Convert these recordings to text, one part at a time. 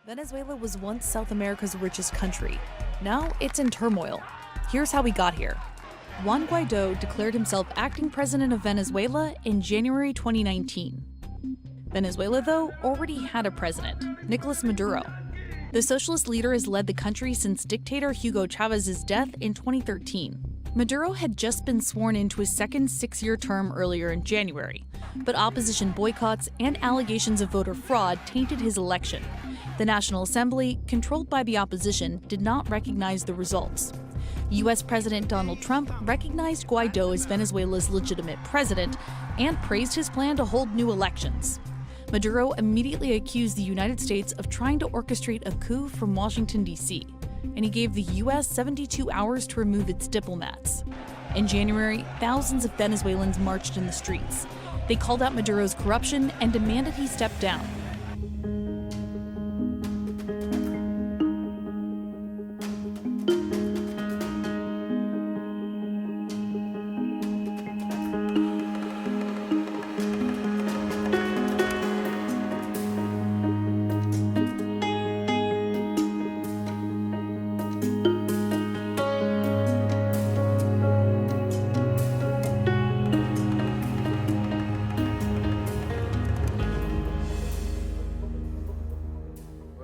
Venezuela was once South America's richest country. Now it's in turmoil. Here's how we got here. Juan Guaido declared himself acting president of Venezuela in January 2019. Venezuela, though, already had a president, Nicolas Maduro. The socialist leader has led the country since dictator Hugo Chávez's death in 2013. Maduro had just been sworn into his second six-year term earlier in January, but opposition boycotts and allegations of voter fraud tainted his election. The National Assembly, controlled by the opposition, did not recognize the results. U.S. President Donald Trump recognized Guaido as Venezuela's legitimate president and praised his plan to hold new elections. Maduro immediately accused the United States of trying to orchestrate a coup from Washington, D.C., and he gave the U.S. 72 hours to remove its diplomats. In January, thousands of Venezuelans marched in the streets. They called out Maduro's corruption and demanded he step down.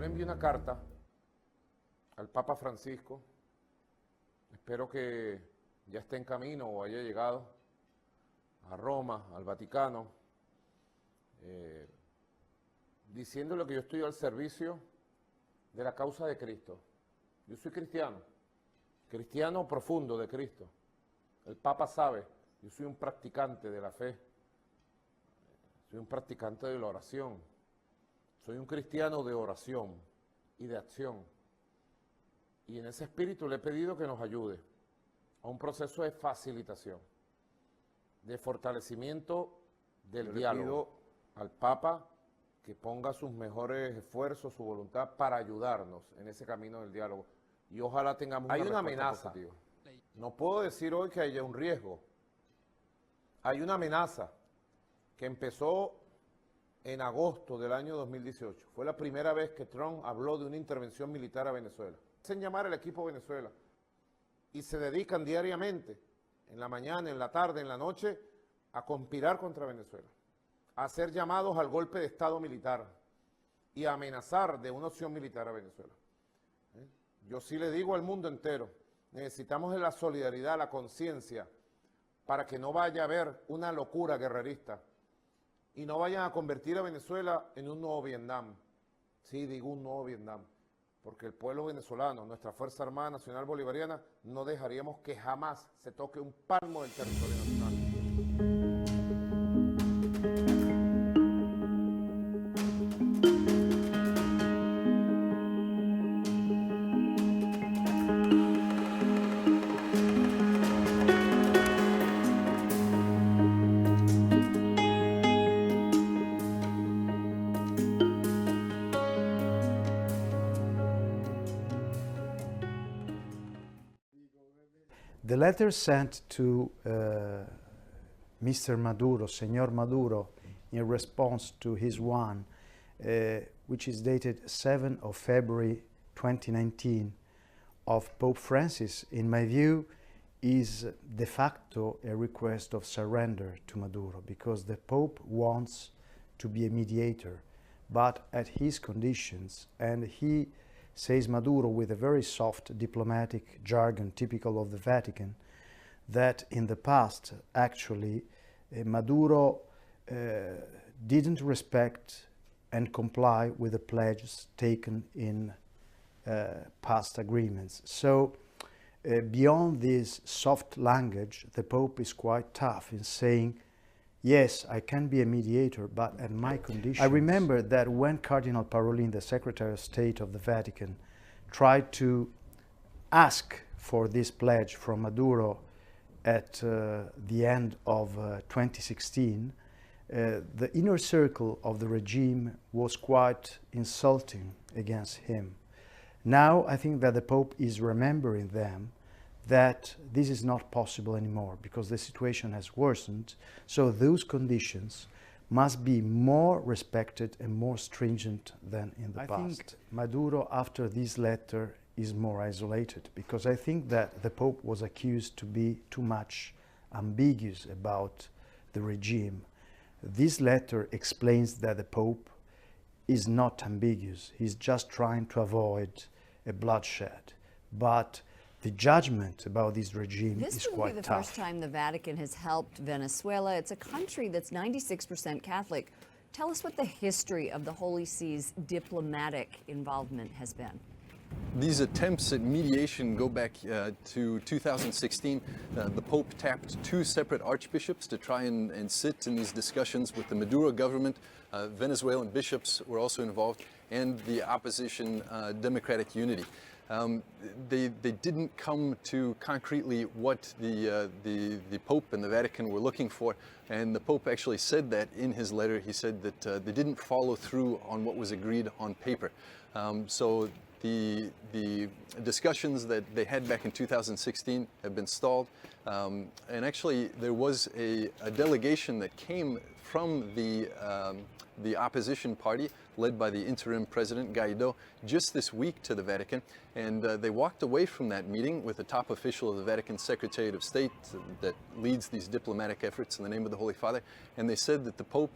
Envié una carta al Papa Francisco, espero que ya esté en camino o haya llegado a Roma, al Vaticano, diciéndole que yo estoy al servicio de la causa de Cristo. Yo soy cristiano, cristiano profundo de Cristo. El Papa sabe, yo soy un practicante de la fe, soy un practicante de la oración. Soy un cristiano de oración y de acción. Y en ese espíritu le he pedido que nos ayude a un proceso de facilitación, de fortalecimiento del diálogo. Le pido al Papa que ponga sus mejores esfuerzos, su voluntad para ayudarnos en ese camino del diálogo. Y ojalá tengamos una amenaza positiva. No puedo decir hoy que haya un riesgo. Hay una amenaza que empezó en agosto del año 2018. Fue la primera vez que Trump habló de una intervención militar a Venezuela. Hacen llamar al equipo Venezuela y se dedican diariamente, en la mañana, en la tarde, en la noche, a conspirar contra Venezuela, a hacer llamados al golpe de Estado militar y a amenazar de una opción militar a Venezuela. Yo sí le digo al mundo entero, necesitamos la solidaridad, la conciencia, para que no vaya a haber una locura guerrerista y no vayan a convertir a Venezuela en un nuevo Vietnam. Sí, digo un nuevo Vietnam, porque el pueblo venezolano, nuestra Fuerza Armada Nacional Bolivariana, no dejaríamos que jamás se toque un palmo del territorio nacional. The letter sent to Mr. Maduro, Senor Maduro, in response to his one, which is dated 7 of February 2019, of Pope Francis, in my view, is de facto a request of surrender to Maduro, because the Pope wants to be a mediator, but at his conditions, and he says Maduro with a very soft diplomatic jargon typical of the Vatican, that in the past actually Maduro didn't respect and comply with the pledges taken in past agreements. So beyond this soft language, the Pope is quite tough in saying, yes, I can be a mediator, but at my conditions. I remember that when Cardinal Parolin, the Secretary of State of the Vatican, tried to ask for this pledge from Maduro at the end of 2016, the inner circle of the regime was quite insulting against him. Now I think that the Pope is remembering them that this is not possible anymore because the situation has worsened. So those conditions must be more respected and more stringent than in the past. I think Maduro, after this letter, is more isolated, because I think that the Pope was accused to be too much ambiguous about the regime. This letter explains that the Pope is not ambiguous. He's just trying to avoid a bloodshed. But the judgment about this regime is quite tough. This wouldn't be the first time the Vatican has helped Venezuela. It's a country that's 96% Catholic. Tell us what the history of the Holy See's diplomatic involvement has been. These attempts at mediation go back to 2016. The Pope tapped 2 separate archbishops to try and sit in these discussions with the Maduro government. Venezuelan bishops were also involved, and the opposition Democratic Unity. They didn't come to concretely what the Pope and the Vatican were looking for, and the Pope actually said that in his letter. He said that they didn't follow through on what was agreed on paper. So the discussions that they had back in 2016 have been stalled, and actually there was a delegation that came from the opposition party led by the interim president Guaido just this week to the Vatican, and they walked away from that meeting with a top official of the Vatican Secretariat of State that leads these diplomatic efforts in the name of the Holy Father, and they said that the Pope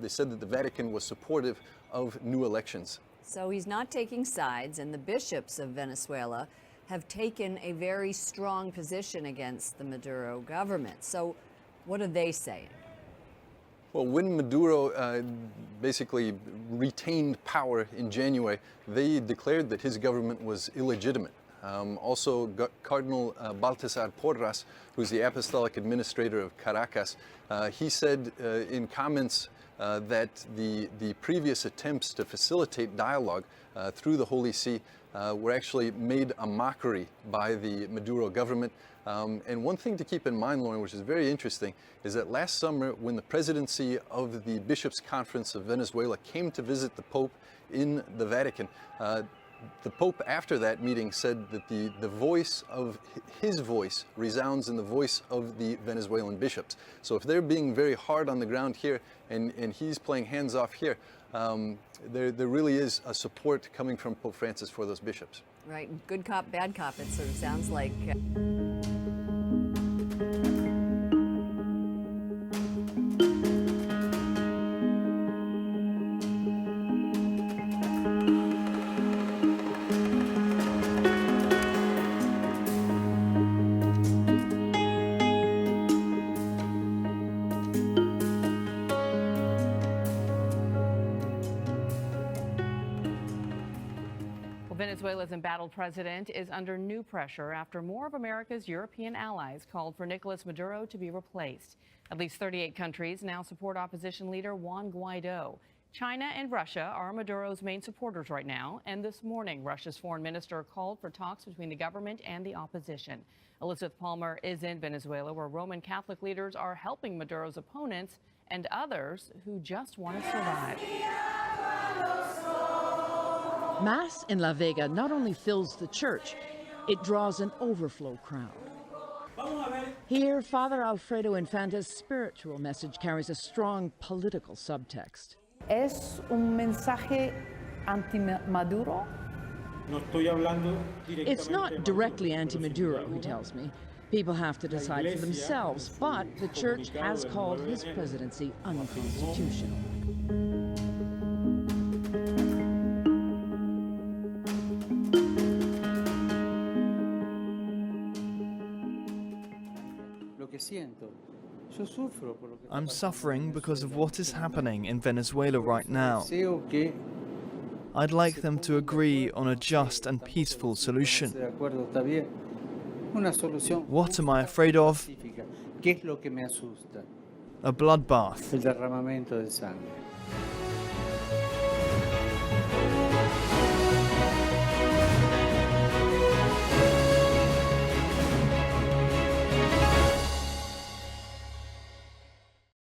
they said that the Vatican was supportive of new elections. So he's not taking sides, and the bishops of Venezuela have taken a very strong position against the Maduro government. So what are they saying? Well, when Maduro basically retained power in January, they declared that his government was illegitimate. Also, Cardinal Baltasar Porras, who's the apostolic administrator of Caracas, he said in comments that the previous attempts to facilitate dialogue through the Holy See were actually made a mockery by the Maduro government. And one thing to keep in mind, Lauren, which is very interesting, is that last summer when the presidency of the Bishops' Conference of Venezuela came to visit the Pope in the Vatican, the Pope after that meeting said that the voice of his voice resounds in the voice of the Venezuelan bishops. So if they're being very hard on the ground here and he's playing hands off here, there really is a support coming from Pope Francis for those bishops. Right, good cop, bad cop, it sort of sounds like. Venezuela's embattled president is under new pressure after more of America's European allies called for Nicolas Maduro to be replaced. At least 38 countries now support opposition leader Juan Guaido. China and Russia are Maduro's main supporters right now, and this morning Russia's foreign minister called for talks between the government and the opposition. Elizabeth Palmer is in Venezuela, where Roman Catholic leaders are helping Maduro's opponents and others who just want to survive. Mass in La Vega not only fills the church, it draws an overflow crowd. Here, Father Alfredo Infante's spiritual message carries a strong political subtext. ¿Es un mensaje anti-Maduro? It's not directly anti-Maduro, he tells me. People have to decide for themselves, but the church has called his presidency unconstitutional. I'm suffering because of what is happening in Venezuela right now. I'd like them to agree on a just and peaceful solution. What am I afraid of? A bloodbath.